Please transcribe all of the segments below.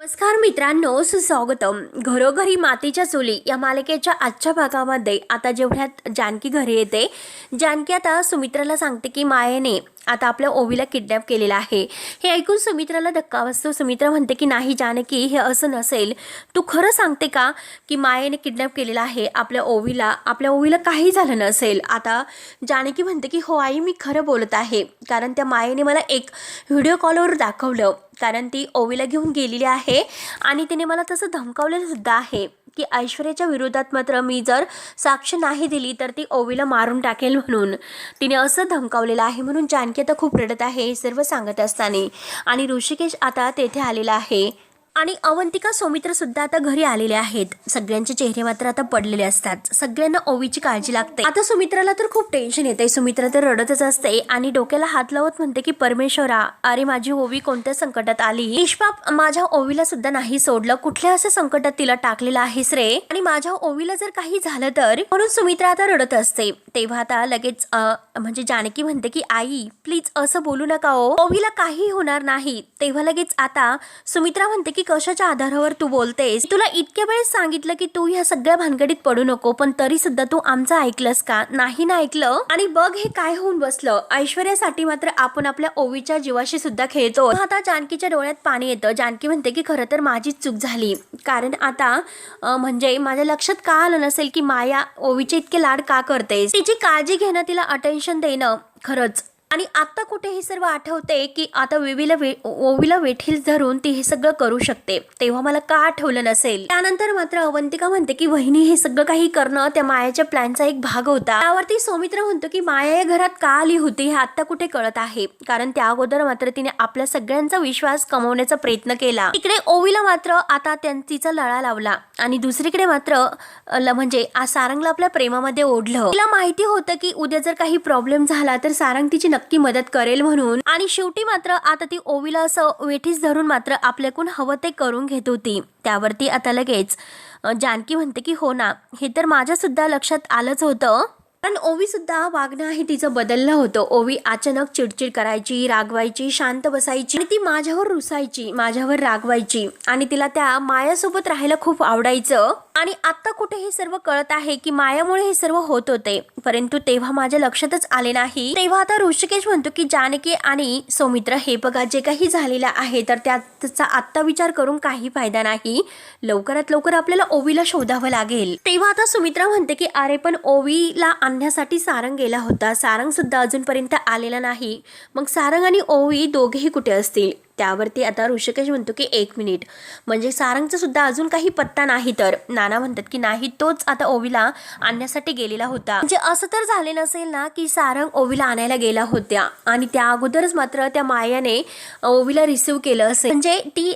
नमस्कार मित्रांनो, सुस्वागतम. घरोघरी मातीच्या चुली या मालिकेच्या आजच्या भागामध्ये आता जेवढ्यात जानकी घरी येते, जानकी आता सुमित्राला सांगते की मायेने आता आपल्या ओवीला किडनॅप केलेला आहे. हे ऐकून सुमित्राला धक्का बसतो. सुमित्रा म्हणते की नाही जानकी, हे असं नसेल. तू खरं सांगते का की मायेने किडनॅप केलेला आहे आपल्या ओवीला काही झालं नसेल. आता जानकी म्हणते की हो आई, मी खरं बोलत आहे, कारण त्या मायेने मला एक व्हिडिओ कॉलवर दाखवलं, कारण ती ओवीला घेऊन गेलेली आहे आणि तिने मला तसं धमकावलेलं सुद्धा आहे की ऐश्वर्याच्या विरोधात मात्र मी जर साक्ष नाही दिली तर ती ओवीला मारून टाकेल, म्हणून तिने असं धमकावलेलं आहे. म्हणून जानकी आता खूप रडत आहे सर्व सांगत असताना. आणि ऋषिकेश आता तेथे आलेला आहे आणि अवंतिका सौमित्र सुद्धा आता घरी आलेले आहेत. सगळ्यांचे चेहरे मात्र आता पडलेले असतात. सगळ्यांना ओवीची काळजी लागते. आता सुमित्राला तर खूप टेन्शन येते. सुमित्रा तर रडतच असते आणि डोक्याला हात लावत म्हणते की परमेश्वरा, अरे माझी ओवी कोणत्या संकटात आली. निष्पाप माझ्या ओवीला सुद्धा नाही सोडलं. कुठल्या असं संकटात तिला टाकलेलं आहेस रे, आणि माझ्या ओवीला जर काही झालं तर. म्हणून सुमित्रा आता रडत असते. तेव्हा आता लगेच म्हणजे जानकी म्हणते की आई प्लीज असं बोलू नका हो, ओवीला काही होणार नाही. तेव्हा लगेच आता सुमित्रा म्हणते की कशाच्या आधारावर तू बोलतेस? तुला इतक्या वेळेस सांगितलं की तू ह्या सगळ्या भानगडीत पडू नको, पण तरी सुद्धा तू आमचं ऐकलंस का? नाही ना ऐकलं. आणि बघ हे काय होऊन बसलं. ऐश्वर्यासाठी मात्र आपण आपल्या ओवीच्या जीवाशी सुद्धा खेळतो. आता जानकीच्या डोळ्यात पाणी येतं. जानकी म्हणते की खरं तर माझीच चूक झाली, कारण आता म्हणजे माझ्या लक्षात का आलं नसेल की माया ओवीचे इतके लाड का करते. तिची काळजी घेणं, तिला अटेन्शन देणं खरंच. आणि आता कुठे हे सर्व आठवते की आता ओवीला वेठील धरून ती हे सगळं करू शकते. तेव्हा मला का आठवलं नसेल. त्यानंतर मात्र अवंतिका म्हणते की वहिनी, हे सगळं काही करणं त्या मायाच्या प्लॅनचा एक भाग होता. त्यावरती सौमित्र म्हणतो की माया या घरात का आली होती हे आता कुठे कळत आहे, कारण त्या अगोदर मात्र तिने आपल्या सगळ्यांचा विश्वास कमवण्याचा प्रयत्न केला. इकडे ओवीला मात्र आता तिचा लळा लावला आणि दुसरीकडे मात्र म्हणजे सारंगला आपल्या प्रेमामध्ये ओढलं. तिला माहिती होतं की उद्या जर काही प्रॉब्लेम झाला तर सारंग तिची नक्की मदत करेल म्हणून. आणि शेवटी मात्र आता ती ओवीला असं वेठीस धरून मात्र आपल्याकडून हवं ते करून घेत होती. त्यावरती आता लगेच जानकी म्हणते की हो ना, हे तर माझ्या सुद्धा लक्षात आलंच होतं, कारण ओवी सुद्धा वागणं आहे तिचं बदललं होतं. ओवी अचानक चिडचिड करायची, रागवायची, शांत बसायची आणि ती माझ्यावर रुसायची, माझ्यावर रागवायची आणि तिला त्या मायासोबत राहायला खूप आवडायचं. आणि आता कुठे हे सर्व कळत आहे की मायामुळे हे सर्व होत होते, परंतु तेव्हा माझ्या लक्षातच आले नाही. तेव्हा आता ऋषिकेश म्हणतो की जानकी आणि सौमित्र, हे बघा जे काही झालेलं आहे तर त्याचा आत्ता विचार करून काही फायदा नाही. लवकरात लवकर आपल्याला ओवीला शोधावं लागेल. तेव्हा आता सुमित्रा म्हणते की अरे पण ओवीला आणण्यासाठी सारंग गेला होता, सारंग सुद्धा अजूनपर्यंत आलेला नाही. मग सारंग आणि ओवी दोघेही कुठे असतील? त्यावरती आता ऋषिकेश म्हणतो की 1 मिनिट, म्हणजे सारंगचा सुद्धा अजून काही पत्ता नाही. तर नाना म्हणतात की नाही, तोच आता ओवीला आणण्यासाठी गेलेला होता. म्हणजे असं तर झाले नसेल ना की सारंग ओवीला आणायला गेला होत्या आणि त्या अगोदरच मात्र त्या मायाने ओवीला रिसीव्ह केलं असेल, म्हणजे ती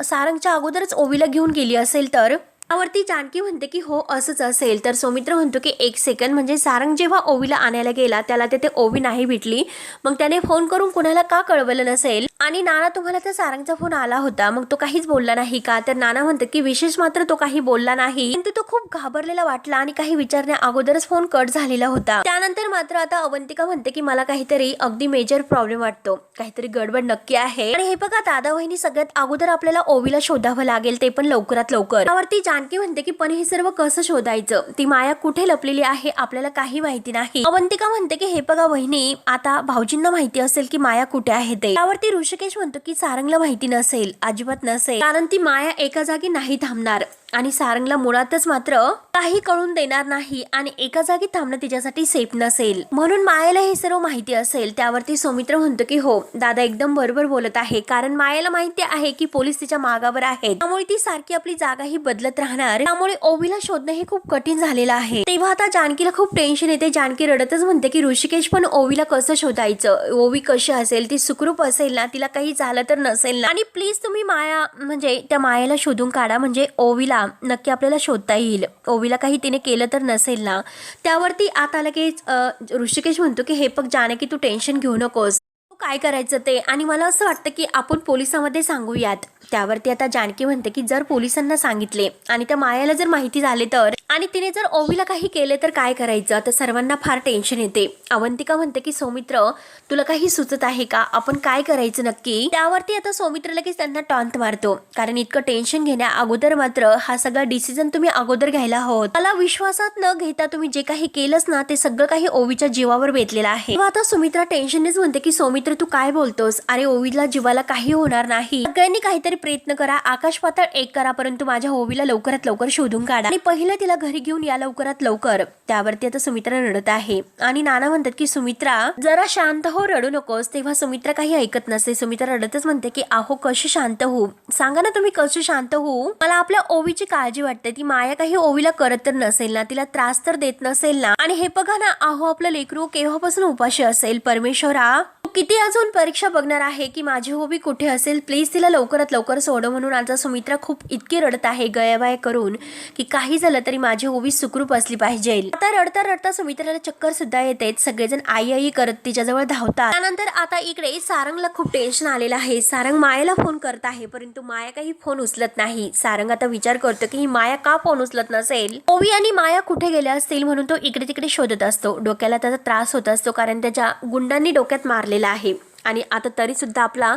सारंगच्या अगोदरच ओवीला घेऊन गेली असेल. तर त्यावरती जानकी म्हणते की हो असंच असेल. तर सौमित्र म्हणतो की 1 सेकंड, म्हणजे सारंग जेव्हा ओवीला आणायला गेला त्याला तिथे ओवी नाही भेटली, मग त्याने फोन करून कुणाला का कळवलं नसेल. आणि नाना, तुम्हाला तर सारंगचा फोन आला होता, मग तो काहीच बोलला नाही का? तर नाना म्हणतात की विशेष मात्र तो काही बोलला नाही, पण तो खूप घाबरलेला वाटला आणि काही विचारण्या अगोदरच फोन कट झालेला होता. त्यानंतर मात्र आता अवंतिका म्हणते की मला काहीतरी अगदी मेजर प्रॉब्लेम वाटतो, काहीतरी गडबड नक्की आहे. आणि हे बघा दादा वहिनी, सगळ्यात अगोदर आपल्याला ओवीला शोधावं लागेल, ते पण लवकरात लवकर. त्यावरती जानकी म्हणते की पण हे सर्व कसं शोधायचं? ती माया कुठे लपलेली आहे आपल्याला काही माहिती नाही. अवंतिका म्हणते की हे बघा वहिनी, आता भाऊजींना माहिती असेल की माया कुठे आहे ते. त्यावरती ऋषिकेश म्हणतो की सारंगला माहिती नसेल, अजिबात नसेल, कारण ती माया एका जागी नाही थांबणार आणि सारंगला मुळातच मात्र काही कळून देणार नाही आणि एका जागी थांबणं तिच्यासाठी सेफ नसेल, म्हणून मायाला हे सर्व माहिती असेल. त्यावरती सौमित्र म्हणतो की हो दादा एकदम बरोबर बोलत आहे, कारण मायाला माहिती आहे की पोलीस तिच्या मागावर आहेत, त्यामुळे ती सारखी आपली जागाही बदलत राहणार, त्यामुळे ओवीला शोधणं हे खूप कठीण झालेलं आहे. तेव्हा आता जानकीला खूप टेन्शन येते. जानकी रडतच म्हणते की ऋषिकेश पण ओवीला कसं शोधायचं? ओवी कशी असेल? ती सुखरूप असेल ना? तिला काही झालं तर नसेल ना? आणि प्लीज तुम्ही माया, म्हणजे त्या मायाला शोधून काढा, म्हणजे ओवीला नक्की आपल्याला शोधता येईल. ओवीला काही तिने केलं तर नसेल ना? त्यावरती आता लगेच ऋषिकेश म्हणतो की हे बघ जानकी, तू टेन्शन घेऊ नकोस, काय करायचं ते, आणि मला असं वाटतं की आपण पोलिसांमध्ये सांगूयात. त्यावरती आता जानकी म्हणते की जर पोलिसांना सांगितले आणि त्या मायाला जर माहिती झाले तर आणि तिने जर ओवीला काही केले तर काय करायचं, तर सर्वांना फार टेन्शन येते. अवंतिका म्हणते की सौमित्र तुला काही सुचत आहे का, आपण काय करायचं नक्की. त्यावरती आता सौमित्र लगेच त्यांना टॉन्ट मारतो, कारण इतकं टेन्शन घेण्या अगोदर मात्र हा सगळा डिसिजन तुम्ही अगोदर घ्यायला हवं. मला विश्वासात न घेता तुम्ही जे काही केलंस ना ते सगळं काही ओवीच्या जीवावर बेतलेलं आहे. तेव्हा आता सुमित्रा टेन्शननेच म्हणते की सौमित्र तू काय बोलतोस, अरे ओवीला जीवाला काही होणार नाही, सगळ्यांनी काहीतरी प्रयत्न करा, आकाश पाताळ एक करा, परंतु माझ्या ओवीला लवकरात लवकर शोधून काढा आणि पहिलं तिला घरी घेऊन या लवकरात लवकर. त्यावरती आता सुमित्रा रडत आहे आणि नाना म्हणतात की सुमित्रा जरा शांत हो, रडू नकोस. तेव्हा सुमित्रा काही ऐकत नसते. सुमित्रा रडतच म्हणते की अहो कशी शांत होऊ, सांगा ना तुम्ही कशी शांत होऊ. मला आपल्या ओवीची काळजी वाटते. ती माया काही ओवीला करत तर नसेल ना, तिला त्रास तर देत नसेल ना. आणि हे बघा ना, अहो आपलं लेकरू केव्हापासून उपाशी असेल. परमेश्वरा किती अजून परीक्षा बघणार आहे की माझी ओवी कुठे असेल, प्लीज तिला लवकरात लवकर सोड. म्हणून आता सुमित्रा खूप इतकी रडत आहे गयाबाय करून की काही झालं तरी माझी ओवी सुखरूप असली पाहिजे. आता रडता रडता सुमित्राला चक्कर सुद्धा येते. सगळेजण आई आई करत तिच्याजवळ धावतात. त्यानंतर आता इकडे सारंगला खूप टेन्शन आलेलं आहे. सारंग मायाला फोन करत आहे, परंतु माया काही फोन उचलत नाही. सारंग आता विचार करतो की ही माया का फोन उचलत नसेल, ओवी आणि माया कुठे गेल्या असतील, म्हणून तो इकडे तिकडे शोधत असतो. डोक्याला त्याचा त्रास होत असतो, कारण त्याच्या गुंडांनी डोक्यात मारलेला आहे. आणि आता तरी सुद्धा आपला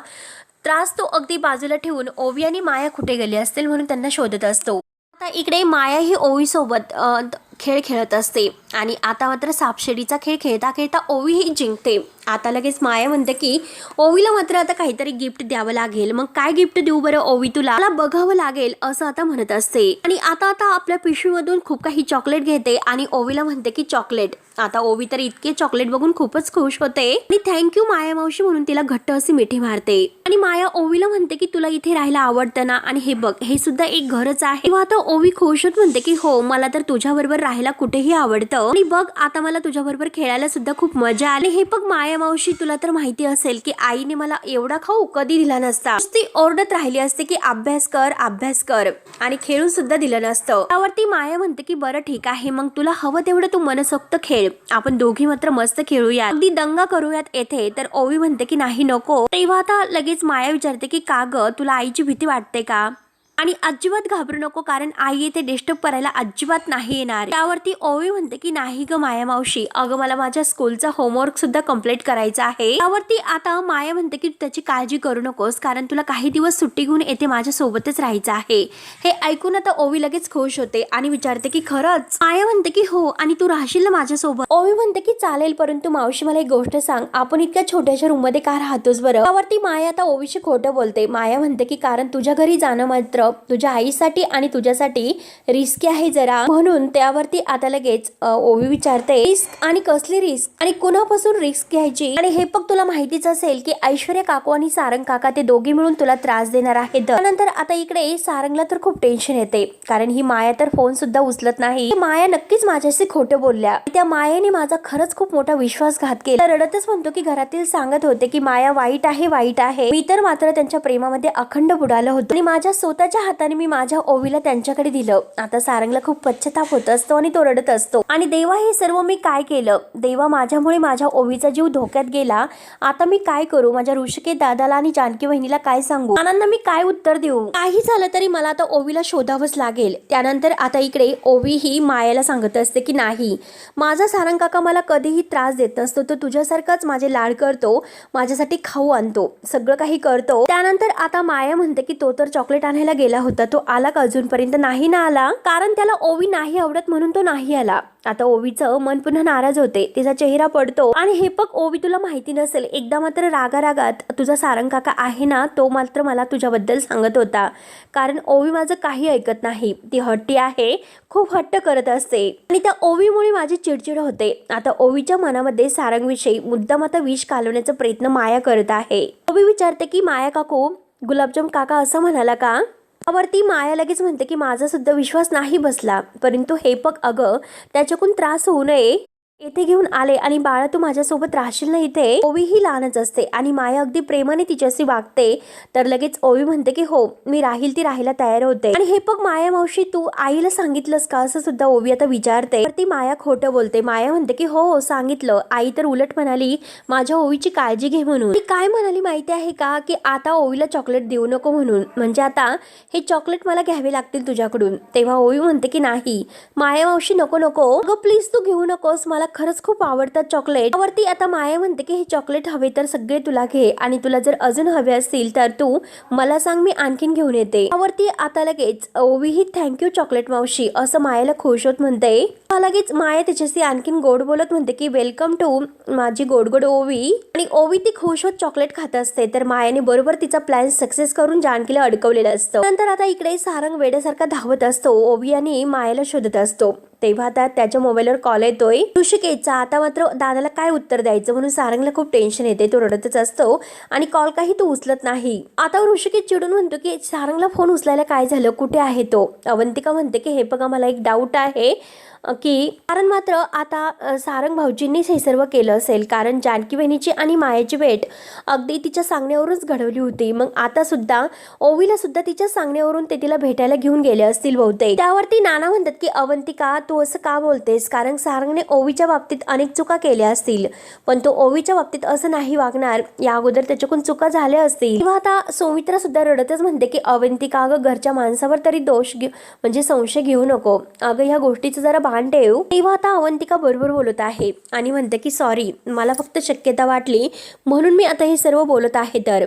त्रास तो अगदी बाजूला ठेवून ओवी आणि माया कुठे गेली असतील म्हणून त्यांना शोधत असतो. आता इकडे माया ही ओवी सोबत खेळ खेळत असते आणि आता मात्र सापशिडीचा खेळ खेळता खेळता ओवी ही जिंकते. आता लगेच माया म्हणते की ओवीला मात्र आता काहीतरी गिफ्ट द्यावं लागेल. मग काय गिफ्ट देऊ बरं ओवी, तुला मला बघावं लागेल असं आता म्हणत असते. आणि आता आपल्या पिशवीमधून खूप काही चॉकलेट घेते आणि ओवीला म्हणते की चॉकलेट. आता ओवी तर इतके चॉकलेट बघून खूपच खुश होते आणि थँक्यू माया मावशी म्हणून तिला घट्ट अशी मिठी मारते. आणि माया ओवीला म्हणते की तुला इथे राहायला आवडतं ना, आणि हे बघ हे सुद्धा एक घरच आहे. तेव्हा आता ओवी खुश होत म्हणते की हो, मला तर तुझ्याबरोबर राहायला कुठेही आवडतं आणि बघ आता मला तुझ्याबरोबर खेळायला सुद्धा खूप मजा आली. हे बघ माया मावशी, तुला तर माहिती असेल की आईने मला एवढा खाऊ कधी दिला नसता. ती ओरडत राहिली असते की अभ्यास कर आणि खेळून सुद्धा दिलं नसतं. त्यावरती माया म्हणते की बरं ठीक आहे, मग तुला हवं तेवढं तू मनसोक्त खेळ, आपण दोघी मात्र मस्त खेळूयात, अगदी दंगा करूयात येथे. तर ओवी म्हणते की नाही नको. तेव्हा आता लगेच माया विचारते की का ग, तुला आईची भीती वाटते का, आणि अजिबात घाबरू नको, कारण आई येथे डिस्टर्ब करायला अजिबात नाही येणार. त्यावरती ओवी म्हणते की नाही ग माया मावशी, अगं मला माझ्या स्कूलचा होमवर्क सुद्धा कम्प्लीट करायचा आहे. त्यावरती आता माया म्हणते की त्याची काळजी करू नकोस, कारण तुला काही दिवस सुट्टी घेऊन येथे माझ्या सोबतच राहायचं आहे. हे ऐकून आता ओवी लगेच खुश होते आणि विचारते की खरंच. माया म्हणते की हो, आणि तू राहशील ना माझ्यासोबत. ओवी म्हणते की चालेल, परंतु मावशी मला एक गोष्ट सांग, आपण इतक्या छोट्याशा रूम मध्ये का राहतोस बरं. त्यावरती माया आता ओवीशी खोटं बोलते. माया म्हणते की कारण तुझ्या घरी जाणं मात्र तुझ्या आईसाठी आणि तुझ्यासाठी रिस्की आहे जरा, म्हणून. त्यावरती आता लगेच ओवी विचारते रिस्क, आणि कसली रिस्क, आणि कुणापासून रिस्क घ्यायची, आणि हे पण तुला माहितीच असेल की ऐश्वर्या काकू आणि सारंग काका ते दोघे मिळून तुला त्रास देणार आहेत. त्यानंतर आता इकडे सारंगला तर खूप टेन्शन येते, कारण ही माया तर फोन सुद्धा उचलत नाही. माया नक्कीच माझ्याशी खोटं बोलल्या, त्या मायेने माझा खरंच खूप मोठा विश्वासघात केला. रडतच म्हणतो की घरातील सांगत होते की माया वाईट आहे, मी तर मात्र त्यांच्या प्रेमामध्ये अखंड बुडालो होतो आणि माझ्या स्वतःच्या हाताने मी माझ्या ओवीला त्यांच्याकडे दिलं. आता सारंगला खूप पश्चाताप होत असतो आणि तो रडत असतो. आणि देवा, हे सर्व मी काय केलं, देवा माझ्यामुळे माझ्या ओवीचा जीव धोक्यात गेला, आता मी काय करू, माझ्या ऋषिकेश दादाला आणि जानकी वहिनीला काय सांगू, आनंद मी काय उत्तर देऊ, काही झालं तरी मला आता ओवीला शोधावंच लागेल. त्यानंतर आता इकडे ओवी ही मायाला सांगत असते की नाही, माझा सारंग काका मला कधीही त्रास देत नसतो, तो तुझ्यासारखाच माझे लाड करतो, माझ्यासाठी खाऊ आणतो, सगळं काही करतो. त्यानंतर आता माया म्हणते की तो तर चॉकलेट आणायला गेला होता, तो आला का अजूनपर्यंत. नाही ना आला, कारण त्याला ओवी नाही आवडत म्हणून तो नाही आला. आता ओवीचं मन पुन्हा नाराज होते, तिचा चेहरा पडतो. आणि हे बघ ओवी, तुला माहिती नसेल, एकदा मात्र रागारागात तुझा सारंग काका आहे ना, तो मात्र मला तुझ्याबद्दल सांगत होता, कारण ओवी माझं काही ऐकत नाही, ती हट्टी आहे, खूप हट्ट करत असते आणि त्या ओवीमुळे माझी चिडचिड होते. आता ओवीच्या मनामध्ये सारंगविषयी मुद्दाम आता विष घालवण्याचा प्रयत्न माया करत आहे. ओवी विचारते की माया काकू, गुलाबजाम काका असं म्हणाला का. त्यावरती माया लगेच म्हणते की माझा सुद्धा विश्वास नाही बसला, परंतु हे बघ अगं, त्याच्याकडून त्रास होऊ नये येथे घेऊन आले आणि बाळा तू माझ्यासोबत राहशील ना इथे. ओवी ही लहानच असते आणि माया अगदी प्रेमाने तिच्याशी वागते. तर लगेच ओवी म्हणते की हो मी राहील, ती राहायला तयार होते. आणि हे बघ माया मावशी तू आईला सांगितलंस का असं सुद्धा ओवी आता विचारते. तर ती माया खोटं बोलते. माया म्हणते की हो सांगितलं. आई तर उलट म्हणाली माझ्या ओवीची काळजी घे म्हणून. ती काय म्हणाली माहिती आहे का की आता ओवीला चॉकलेट देऊ नको म्हणून, म्हणजे आता हे चॉकलेट मला घ्यावे लागतील तुझ्याकडून. तेव्हा ओवी म्हणते की नाही माया मावशी नको नको अगं प्लीज तू घेऊ नकोस, मला खरंच खूप आवडतात चॉकलेट. त्यावरती आता माया म्हणते की हे चॉकलेट हवे तर सगळे तुला घे आणि तुला जर अजून हवे असतील तर तू मला सांग मी आणखीन घेऊन येते. त्यावरती आता लगेच ओवी ही थँक्यू चॉकलेट मावशी असं मायाला खुश होत म्हणते. लगेच माया तिच्याशी आणखीन गोड बोलत म्हणते की वेलकम टू माझी गोड गोड ओवी. आणि ओवी ती खुश होत चॉकलेट खात असते. तर मायाने बरोबर तिचा प्लॅन सक्सेस करून जानकीला अडकवलेलं असतं. नंतर आता इकडे सारंग वेड्यासारखा धावत असतो. ओवी आणि मायाला शोधत असतो. तेव्हा आता त्याच्या मोबाईलवर कॉल येतोय ऋषिकेशचा. आता मात्र दादाला काय उत्तर द्यायचं म्हणून सारंगला खूप टेन्शन येते. तो रडतच असतो आणि कॉल काही तो उचलत नाही. आता ऋषिकेश चिडून म्हणतो की सारंगला फोन उचलायला काय झालं, कुठे आहे तो. अवंतिका म्हणते की हे बघा मला एक डाऊट आहे की कारण मात्र आता सारंग भाऊजींनीच हे सर्व केलं असेल, कारण जानकी बहिणीची आणि मायाची भेट अगदी तिच्या सांगण्यावरूनच घडवली होती. मग आता सुद्धा ओवीला सुद्धा तिच्या सांगण्यावरून ते तिला भेटायला घेऊन गेले असतील बहुतेक. त्यावरती नाना म्हणतात की अवंतिका तू असं का बोलतेस, कारण सारंगने ओवीच्या बाबतीत अनेक चुका केल्या असतील पण तो ओवीच्या बाबतीत असं नाही वागणार. या अगोदर त्याच्याकडून चुका झाल्या असतील. तेव्हा आता सौमित्रा सुद्धा रडतच म्हणते की अवंतिका अगं घरच्या माणसावर तरी दोष म्हणजे संशय घेऊ नको अगं, ह्या गोष्टीचं जरा भान ठेव. तेव्हा आता अवंतिका बरोबर बोलत आहे आणि म्हणते की सॉरी मला फक्त शक्यता वाटली म्हणून मी आता हे सर्व बोलत आहे. तर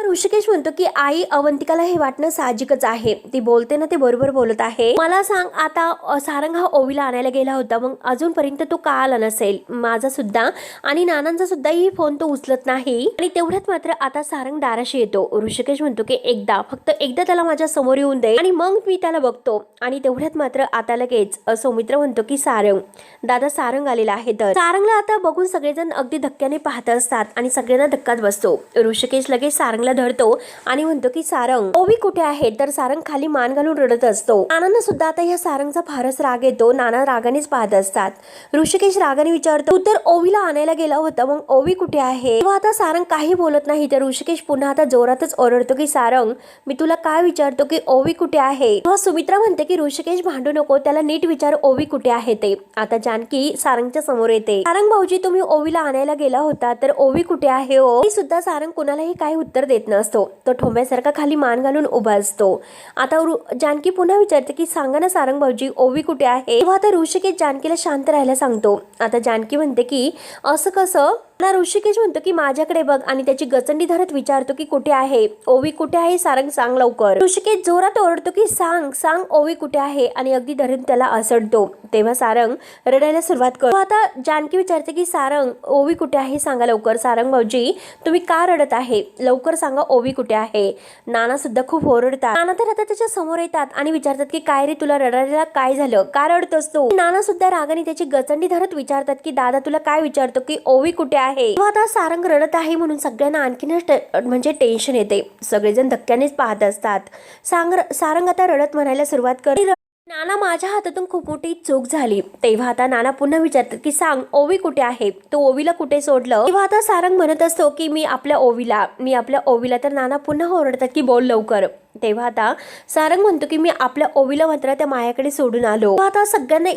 ऋषिकेश म्हणतो की आई अवंतिकाला हे वाटणं साहजिकच आहे, ती बोलते ना ते बरोबर बोलत आहे. मला सांग आता सारंग हा ओवीला आणायला गेला होता मग अजूनपर्यंत तो का आला नसेल. माझा सुद्धा आणि नानांचा सुद्धा ही फोन तो उचलत नाही. आणि तेवढ्यात मात्र आता सारंग दाराशी येतो. ऋषिकेश म्हणतो की फक्त एकदा त्याला माझ्या समोर येऊन दे आणि मग मी त्याला बघतो. आणि तेवढ्यात मात्र आता लगेच सौमित्र म्हणतो की सारंग दादा सारंग आलेला आहे. तर सारंगला आता बघून सगळेजण अगदी धक्क्याने पाहत असतात आणि सगळ्यांना धक्काच बसतो. ऋषिकेश लगेच सारंगला धरतो आणि म्हणतो की सारंग ओवी कुठे आहे. तर सारंग खाली मान घालून रडत असतो. नानांना सुद्धा आता ह्या सारंगचा फारच राग येतो. नाना रागानेच पाहत असतात. ऋषिकेश रागाने विचारतो तू तर ओवीला आणायला गेला होता मग ओवी कुठे आहे. तेव्हा आता सारंग काही बोलत नाही. तर ऋषिकेश पुन्हा आता जोरातच ओरडतो की सारंग मी तुला काय विचारतो की ओवी कुठे आहे. तेव्हा सुमित्रा म्हणते की ऋषिकेश भांडू नको, त्याला नीट विचार ओवी कुठे आहे ते. आता जानकी सारंगच्या समोर येते. सारंग भाऊजी तुम्ही ओवीला आणायला गेला होता तर ओवी कुठे आहे हो. सुद्धा सारंग कुणालाही काही उत्तर देत नसतो. तो ठोंब्यासारखा खाली मान घालून उभा असतो. आता जानकी पुन्हा विचारते की सांगा ना सारंग भाऊजी ओवी कुठे आहे. तेव्हा आता ऋषिकेश जानकीला शांत राहायला सांगतो. आता जानकी म्हणते की असं कसं. ना ऋषिकेश म्हणतो की माझ्याकडे बघ आणि त्याची गचंडी धरत विचारतो की कुठे आहे ओवी कुठे आहे सारंग सांग लवकर. ऋषिकेश जोरात ओरडतो की सांग सांग ओवी कुठे आहे आणि अगदी धरून त्याला असडतो. तेव्हा सारंग रडायला सुरुवात करतो. आता जानकी विचारते की सारंग ओवी कुठे आहे सांगा लवकर. सारंग भाऊजी तुम्ही का रडत आहे, लवकर सांगा ओवी कुठे आहे. नाना सुद्धा खूप ओरडतात. नाना तर आता त्याच्या समोर येतात आणि विचारतात की काय रे तुला रडायला काय झालं, का रडतोस तू. नाना सुद्धा रागाने त्याची गचंडी धरत विचारतात की दादा तुला काय विचारतो की ओवी कुठे आहे. आता सारंग रडत आहे म्हणून सगळ्यांना आणखीन म्हणजे टेन्शन येते. सगळेजण धक्क्यानेच पाहत असतात. सारंग आता रडत म्हणायला सुरुवात करते नाना माझ्या हातातून खूप मोठी चूक झाली. तेव्हा आता नाना पुन्हा विचारतात की सांग ओवी कुठे आहे, तो ओवीला कुठे सोडलं. तेव्हा आता सारंग म्हणत असतो की मी आपल्या ओवीला तर नाना पुन्हा ओरडतात की बोल लवकर. तेव्हा आता सारंग म्हणतो की मी आपल्या ओवीला मात्र त्या मायाकडे सोडून आलो. आता सगळ्यांना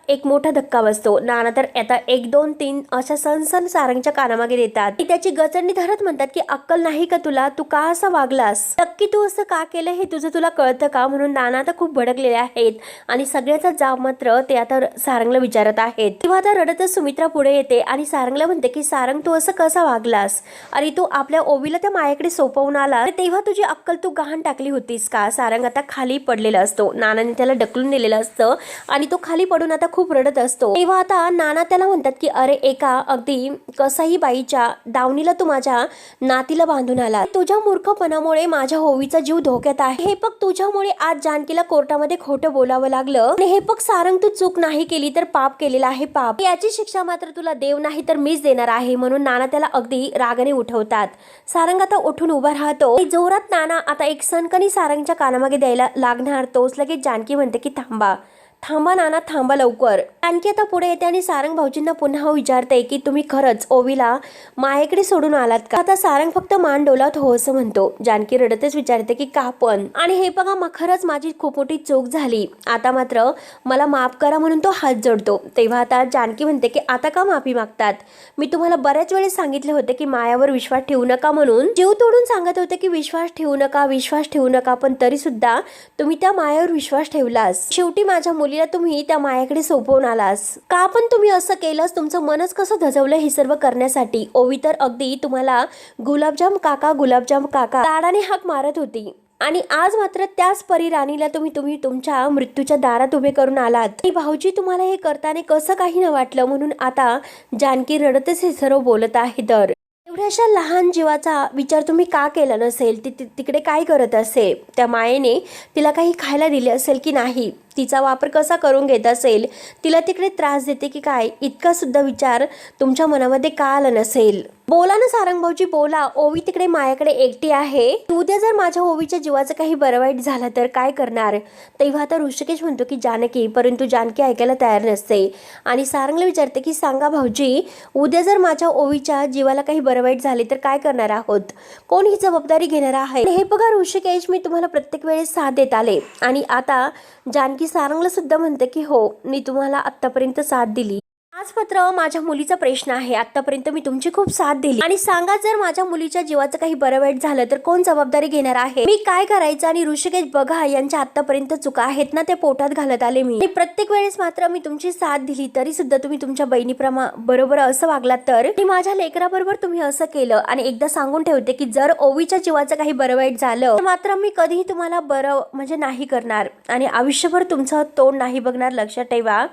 एक मोठा धक्का बसतो. नाना तर आता 1 2 3 अशा सनसन सारंगच्या कानामागे देतात. त्याची गचंडी धरत म्हणतात की अक्कल नाही का तुला, तू का असा वागलास, नक्की तू असं का केलं हे तुला कळतं का. म्हणून नाना आता खूप भडकलेले आहेत आणि सगळ्याचा जाब मात्र ते आता सारंगला विचारत आहेत. तेव्हा आता रडतच सुमित्रा पुढे येते आणि सारंगला म्हणते की सारंग तू असं कसा वागलास, अरे तू आपल्या ओवीला त्या मायाकडे सोपवून आला, तेव्हा तुझी अक्कल तू गहाण टाकली होतीस का. सारंग आता खाली पडलेला असतो. नानाने त्याला ढकलून दिलेलं असतं आणि तो खाली पडून आता खूप रडत असतो. तेव्हा आता नाना त्याला म्हणतात की अरे एका अगदी कसाही बाईच्या दावणीला तू माझ्या नातीला बांधून आला, तुझ्या मूर्खपणामुळे माझ्या ओवीचा जीव धोक्यात आहे. हे बघ तुझ्यामुळे आज जानकीला कोर्टामध्ये खोटं बोलावं लागलं आणि हे बघ सारंग तू चूक नाही केली तर पाप केलेला आहे पाप, याची शिक्षा मात्र तुला देव नाही तर मीच देणार आहे. म्हणून नाना त्याला अगदी रागाने उठवतात. सारंग आता उठून उभा राहतो. जोरात नाना आता एक सनकणी सारंगच्या कानामागे द्यायला लागणार. तोच लगेच जानकी म्हणते की थांबा थांबा नाना थांबा लवकर. जानकी आता पुढे येते आणि सारंग भाऊजींना पुन्हा विचारते की तुम्ही खरंच ओवीला मायेकडे सोडून आलात का. आता सारंग फक्त मान डोलावत हो असं म्हणतो. जानकी रडतच विचारते की का पण. आणि हे बघा खरंच माझी खूप मोठी चूक झाली, आता मात्र मला माफ करा म्हणून तो हात जोडतो. तेव्हा आता जानकी म्हणते की आता का माफी मागतात, मी तुम्हाला बऱ्याच वेळेस सांगितले होते की मायावर विश्वास ठेवू नका म्हणून, जीव तोडून सांगत होते की विश्वास ठेवू नका, पण तरी सुद्धा तुम्ही त्या मायावर विश्वास ठेवलास. शेवटी माझ्या मुलीला तुम्ही त्या मायाकडे सोपवून आलास. का पण तुम्ही असं केलंस, तुमचं मनच कसं धजवलं हे सर्व करण्यासाठी. ओवी तर अगदी तुम्हाला गुलाबजाम काका लाडाने हाक मारत होती आणि आज मात्र त्याच परी राणीला तुम्ही तुमच्या मृत्यूच्या दारात उभे करून आलात. आणि भाऊजी तुम्हाला हे करताना कसं काही न वाटलं म्हणून आता जानकी रडतच हे सर्व बोलत आहे. तर एवढ्याशा लहान जीवाचा विचार तुम्ही का केला नसेल, तिकडे काय करत असेल, त्या मायेने तिला काही खायला दिले असेल की नाही, तिचा वापर कसा करून घेत असेल, तिला तिकडे त्रास देते की काय, इतका सुद्धा विचार तुमच्या मनामध्ये का आला नसेल. बोला ना सारंग भाऊजी बोला, ओवी तिकडे मायाकडे एकटी आहे, उद्या जर माझ्या ओवीच्या जीवाचं काही बरं वाईट झालं तर काय करणार. तेव्हा आता ऋषिकेश म्हणतो की जानकी, परंतु जानकी ऐकायला तयार नसते आणि सारंगला विचारते की सांगा भाऊजी, उद्या जर माझ्या ओवीच्या जीवाला काही बरं वाईट झाले तर काय करणार आहोत, कोण ही जबाबदारी घेणार आहे. हे बघा ऋषिकेश, मी तुम्हाला प्रत्येक वेळेस साथ देत आले आणि आता जानकी सारंगला सुद्धा म्हणते की हो, मी तुम्हाला आतापर्यंत साथ दिली, आज मात्र माझ्या मुलीचा प्रश्न आहे, आतापर्यंत मी तुमची खूप साथ दिली आणि सांगा जर माझ्या मुलीच्या जीवाचं काही बरं वाईट झालं तर कोण जबाबदारी घेणार आहे, मी काय करायचं. आणि ऋषिकेश बघा, यांच्या आतापर्यंत चुका आहेत ना, ते पोटात घालत आले मी, प्रत्येक वेळेस मात्र मी तुमची साथ दिली तरी सुद्धा तुम्ही तुमच्या बरोबर असं वागलात, तर माझ्या लेकराबरोबर तुम्ही असं केलं. आणि एकदा सांगून ठेवते की जर ओवीच्या जीवाचं काही बरं वाईट झालं तर मात्र मी कधीही तुम्हाला बरं नाही करणार आणि आयुष्यभर तुमचं तोंड नाही बघणार, लक्षात ठेवा.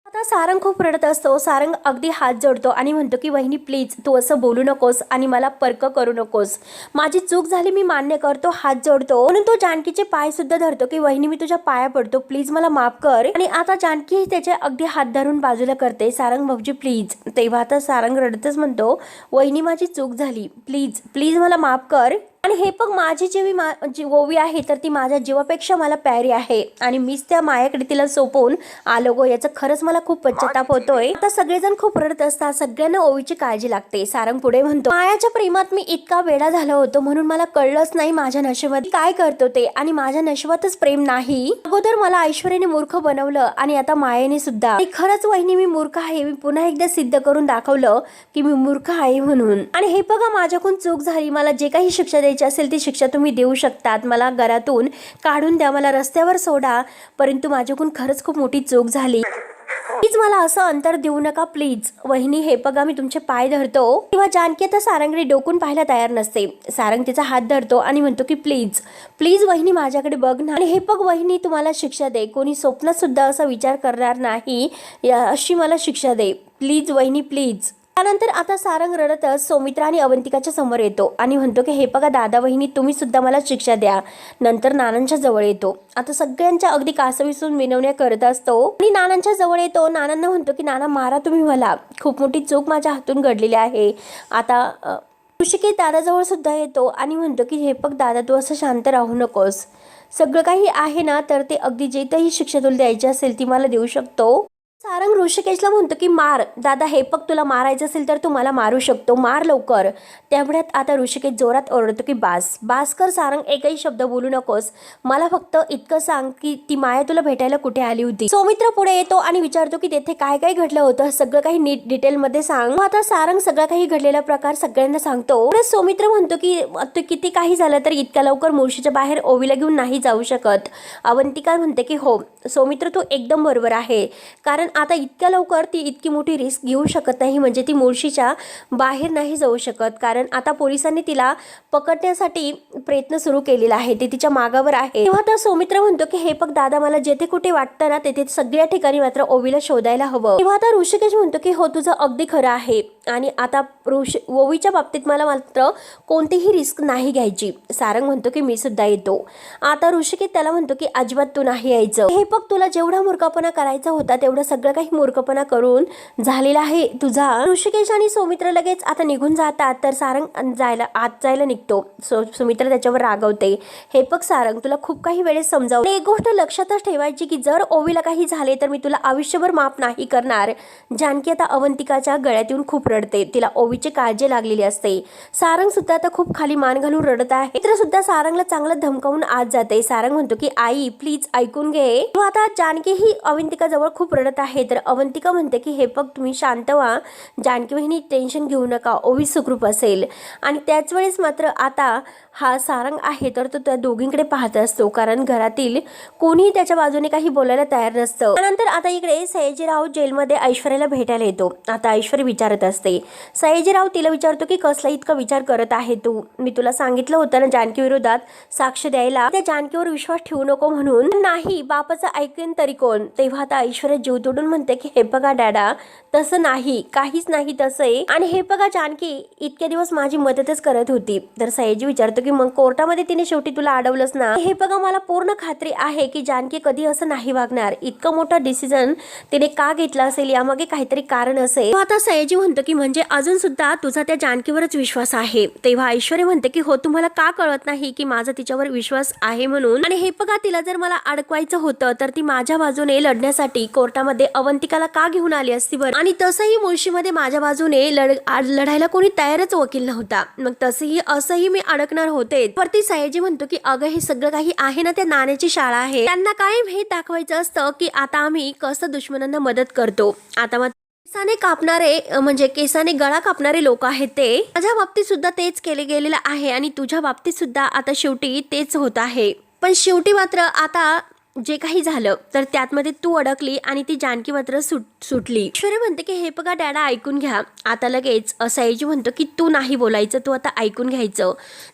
आता सारंग खूप रडत असतो. सारंग अगदी हात जोडतो आणि म्हणतो की वहिनी प्लीज तू असं बोलू नकोस आणि मला पर्क करू नकोस, माझी चूक झाली, मी मान्य करतो, हात जोडतो. म्हणून तो जानकीचे पाय सुद्धा धरतो की वहिनी मी तुझ्या पाया पडतो, प्लीज मला माफ कर. आणि आता जानकी त्याचे अगदी हात धरून बाजूला करते, सारंग भाऊजी प्लीज. तेव्हा आता सारंग रडतच म्हणतो वहिनी माझी चूक झाली, प्लीज प्लीज मला माफ कर. आणि हे पण माझी जी ओवी आहे तर ती माझ्या जीवापेक्षा मला प्यारी आहे आणि मीच त्या मायाकडे तिला सोपवून आलो गो, याचं खरंच मला खूप पश्चाताप होतोय. आता सगळेजण खूप रडत असतात, सगळ्यांना ओवीची काळजी लागते. सारंग पुढे म्हणतो मायाच्या प्रेमात मी इतका वेडा झालो होतो म्हणून मला कळलंच नाही माझ्या नशिबात काय करतो ते, आणि माझ्या नशिबातच प्रेम नाही. अगोदर मला ऐश्वर्याने मूर्ख बनवलं आणि आता मायेने सुद्धा. आणि खरंच वहिनी मी मूर्ख आहे, मी पुन्हा एकदा सिद्ध करून दाखवलं की मी मूर्ख आहे म्हणून. आणि हे बघा माझ्याकडून चूक झाली, मला जे काही शिक्षा द्यायची असेल ती शिक्षा तुम्ही देऊ शकतात, मला घरातून काढून द्या, मला रस्त्यावर सोडा, परंतु माझ्याकडून खरंच खूप मोठी चूक झाली, प्लीज मला असं अंतर देऊ नका प्लीज. वहिनी हे बघा मी तुमचे पाय धरतो. तेव्हा जानकी आता सारंगकडे डोकून पाहायला तयार नसते. सारंग तिचा हात धरतो आणि म्हणतो की प्लीज प्लीज वहिनी माझ्याकडे बघ ना. आणि हे बघ वहिनी तुम्हाला शिक्षा दे, कोणी स्वप्नात सुद्धा असा विचार करणार नाही अशी मला शिक्षा दे, प्लीज वहिनी प्लीज. त्यानंतर आता सारंग रडतच सौमित्रा आणि अवंतिकाच्या समोर येतो आणि म्हणतो की हे बघा दादा वहिनी तुम्ही सुद्धा मला शिक्षा द्या. नंतर नानांच्या जवळ येतो. आता सगळ्यांच्या अगदी कासवीसून विनवण्या करत असतो आणि नानांच्या जवळ येतो. नानांना म्हणतो की नाना मारा तुम्ही मला, खूप मोठी चूक माझ्या हातून घडलेली आहे. आता ऋषिकेश दादाजवळ सुद्धा येतो आणि म्हणतो की हे बघ दादा तू असं शांत राहू नकोस, सगळं काही आहे ना तर ते अगदी जे काही शिक्षा तुला द्यायची असेल ती मला देऊ शकतो. सारंग ऋषिकेशला म्हणतो की मार दादा, हे पग तुला मारायचं असेल तर तू मला मारू शकतो, मार लवकर. त्यामुळे आता ऋषिकेश जोरात ओरडतो की बास कर सारंग, एकही शब्द बोलू नकोस, मला फक्त इतकं सांग की ती माया तुला भेटायला कुठे आली होती. सौमित्र पुढे येतो आणि विचारतो की तेथे काय काय घडलं होतं, सगळं काही नीट डिटेलमध्ये सांग. आता सारंग सगळं काही घडलेला प्रकार सगळ्यांना सांगतो. सौमित्र म्हणतो की किती काही झालं तर इतक्या लवकर मुळशीच्या बाहेर ओवीला घेऊन नाही जाऊ शकत. अवंतिका म्हणते की हो सौमित्र तू एकदम बरोबर आहे, कारण आता इतक्या लवकर ती इतकी मोठी रिस्क घेऊ शकत नाही, म्हणजे ती मुळशीच्या बाहेर नाही जाऊ शकत, कारण आता पोलिसांनी तिला पकडण्यासाठी प्रयत्न सुरू केलेला आहे, ते तिच्या मागावर आहे. तेव्हा तर सौमित्र म्हणतो की हे बघ दादा मला जेथे कुठे वाटतं ना तेथे सगळ्या ठिकाणी मात्र ओवीला शोधायला हवं. तेव्हा आता ऋषिकेश म्हणतो की हो तुझं अगदी खरं आहे, आणि आता ओवीच्या बाबतीत मला मात्र कोणतीही रिस्क नाही घ्यायची. सारंग म्हणतो की मी सुद्धा येतो. आता ऋषिकेश त्याला म्हणतो की अजिबात तू नाही यायचं. हे बघ, तुला जेवढा मूर्खपणा करायचा होता तेवढं सगळं काही मूर्खपणा करून झालेला आहे तुझा. ऋषिकेश आणि सौमित्र लगेच आता निघून जातात. तर सारंग आत जायला निघतो. सुमित्रा त्याच्यावर रागवते. हे बघ सारंग, तुला खूप काही वेळेस समजावलं. एक गोष्ट लक्षातच ठेवायची की जर ओवीला काही झाले तर मी तुला आयुष्यभर माफ नाही करणार. जानकी आता अवंतिकाच्या गळ्यात येऊन खूप रडते. तिला ओवीची काळजी लागलेली असते. सारंग सुद्धा आता खूप खाली मान घालून रडत आहे. मित्र सुद्धा सारंगला चांगलं धमकावून आत जाते. सारंग म्हणतो की आई प्लीज ऐकून घे. आता जानकी ही अवंतिका जवळ खूप रडत आहे. तर अवंतिका म्हणते की हे बघ, तुम्ही शांत व्हा. जानकी बहिणी टेन्शन घेऊ नका, ओवी सुखरूप असेल. आणि त्याच वेळेस मात्र आता हा सारंग आहे तर तो त्या दोघींकडे पाहत असतो, कारण घरातील कोणीही त्याच्या बाजूने काही बोलायला तयार नसतं. त्यानंतर आता इकडे सयाजीराव जेलमध्ये ऐश्वर्याला भेटायला येतो. आता ऐश्वर्या विचारत असते. सयाजीराव तिला विचारतो की कसला इतका विचार करत आहे तू? मी तुला सांगितलं होतं ना जानकी विरोधात साक्ष द्यायला, त्या जानकीवर विश्वास ठेवू नको म्हणून. नाही, बापाचं ऐकेन तरी कोण? तेव्हा आता ऐश्वर्या जीव तोडून म्हणते की हे बघा डॅडा, तसं नाही, काहीच नाही तसंय. आणि हे बघा, जानकी इतके दिवस माझी मदतच करत होती. तर सयाजी विचारतो की मग कोर्टामध्ये तिने शेवटी तुला अडवलंच ना? हे बघा, मला पूर्ण खात्री आहे की जानकी कधी असं नाही वागणार. इतकं मोठा डिसिजन तिने का घेतला असेल, यामागे काहीतरी कारण असेल. आता सयाजी म्हणतो की म्हणजे अजून सुद्धा तुझा त्या जानकीवरच विश्वास आहे. तेव्हा ऐश्वर्या म्हणते की हो, तुम्हाला का कळत नाही की माझा तिच्यावर विश्वास आहे म्हणून? आणि हे बघा, तिला जर मला अडकवायचं होतं तर ती माझ्या बाजूने लढण्यासाठी कोर्टामध्ये अवंतिकाला का घेऊन आली असती बरं? आणि तसंही मुळशीमध्ये माझ्या बाजूने लढायला कोणी तयारच वकील नव्हता. मग तसंही असंही मी अडकणार होते. वरती सयाजी म्हणतो की अगं, हे सगळं काही आहे ना त्या नाण्याची शाळा आहे. त्यांना कायम हे दाखवायचं असतं की आता आम्ही कसं दुश्मनांना मदत करतो. आता केसाने कापणारे म्हणजे केसाने गळा कापणारे लोक आहेत ते. माझ्या बाबतीत सुद्धा तेच केले गेलेलं आहे आणि तुझ्या बाबतीत सुद्धा आता शेवटी तेच होत आहे. पण शेवटी मात्र आता जे काही झालं तर त्यातमध्ये तू अडकली आणि ती जानकी मात्र सुटली. ऐश्वर्या म्हणते की हे बघा डॅडा, ऐकून घ्या. आता लगेच सयाजी म्हणतो की तू नाही बोलायचं, तू आता ऐकून घ्यायचं.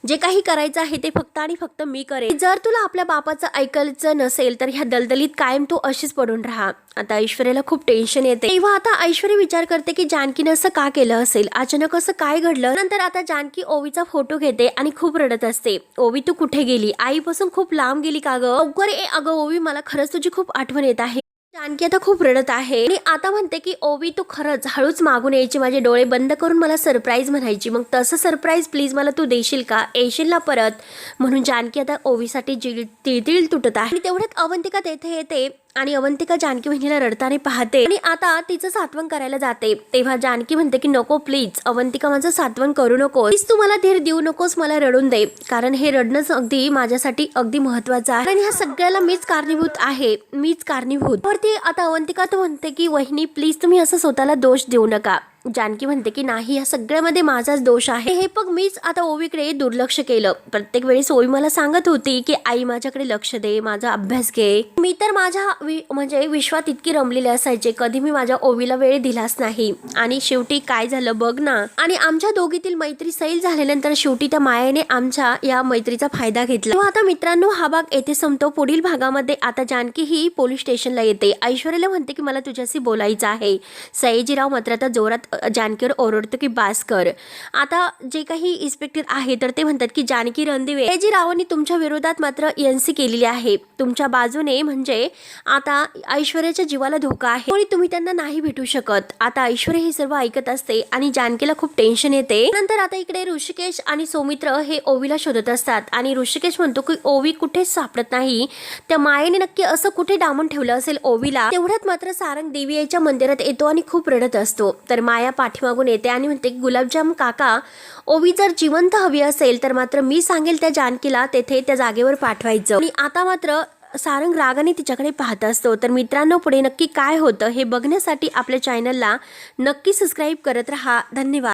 जे काही करायचं आहे ते फक्त आणि फक्त मी करेन. जर तुला आपल्या बापाचं ऐकायचं नसेल तर ह्या दलदलीत कायम तू अशीच पडून राहा. आता ऐश्वर्याला खूप टेन्शन येते. तेव्हा आता ऐश्वर्या विचार करते की जानकीने असं का केलं असेल, अचानक असं काय घडलं. नंतर आता जानकी ओवीचा फोटो घेते आणि खूप रडत असते. ओवी, तू कुठे गेली? आईपासून खूप लांब गेली का ग? लवकर ये अगं ओवी, मला खरंच तुझी खूप आठवण येत आहे. जानकी आता खूप रडत आहे आणि आता म्हणते की ओवी, तू खरंच हळूच मागून यायची, माझे डोळे बंद करून मला सरप्राईज म्हणायची. मग तसं सरप्राईज प्लीज मला तू देशील का? येशील ना परत? म्हणून जानकी आता ओवीसाठी तिळतिळ तुटत आहे. आणि तेवढ्यात अवंतिका तेथे येते आणि अवंतिका जानकी बहिणीला रडताना पाहते आणि आता तिचं सात्वन करायला जाते. तेव्हा जानकी म्हणते की नको प्लीज अवंतिका, माझं सात्वन करू नको. प्लीज तू मला धीर देऊ नकोस, मला रडून दे, कारण हे रडणंच अगदी माझ्यासाठी अगदी महत्वाचं आहे. आणि ह्या सगळ्याला मीच कारणीभूत आहे, मीच कारणीभूत. वरती आता अवंतिका तो म्हणते की वहिनी प्लीज तुम्ही असं स्वतःला दोष देऊ नका. जानकी म्हणते की नाही, या सगळ्यामध्ये माझाच दोष आहे. हे बघ, मीच आता ओवीकडे दुर्लक्ष केलं. प्रत्येक वेळेस ओवी मला सांगत होती की आई माझ्याकडे लक्ष दे, माझा अभ्यास घे. मी तर माझ्या म्हणजे विश्वात इतकी रमलेले असायचे, कधी मी माझ्या ओवीला वेळ दिलाच नाही. आणि शेवटी काय झालं बघ ना. आणि आमच्या दोघीतील मैत्री सैल झाल्यानंतर शेवटी त्या मायेने आमच्या या मैत्रीचा फायदा घेतला. तेव्हा आता मित्रांनो, हा भाग येथे संपतो. पुढील भागामध्ये आता जानकी ही पोलीस स्टेशनला येते. ऐश्वर्याला म्हणते की मला तुझ्याशी बोलायचं आहे. सयाजीराव मात्र आता जोरात जानकीवर ओरडतो की बास कर. आता जे काही इन्स्पेक्टर आहे तर ते म्हणतात की जानकी रणदिवे, सयाजीरावांनी तुमच्या विरोधात मात्र एनसी केलेली आहे. तुमच्या बाजूने म्हणजे आता ऐश्वर्याच्या जीवाला धोका आहे आणि तुम्ही त्यांना नाही भेटू शकत. आता ऐश्वर्या हे सर्व ऐकत असते आणि जानकीला खूप टेन्शन येते. नंतर आता इकडे ऋषिकेश आणि सौमित्र हे ओवीला शोधत असतात आणि ऋषिकेश म्हणतो की ओवी कुठेच सापडत नाही. त्या मायेने नक्की असं कुठे डांबून ठेवलं असेल ओवीला. तेवढ्यात मात्र सारंग देवी आईच्या मंदिरात येतो आणि खूप रडत असतो. तर माया पाठीमागून येते आणि म्हणते की गुलाबजाम काका, ओवी जर जिवंत हवी असेल तर मात्र मी सांगेल त्या जानकीला तेथे त्या जागेवर पाठवायचं. आणि आता मात्र सारंग रागाने तिच्याकडे पाहत असतो. तर मित्रांनो, पुढे नक्की काय होतं हे बघण्यासाठी आपल्या चॅनलला नक्की सबस्क्राईब करत राहा. धन्यवाद.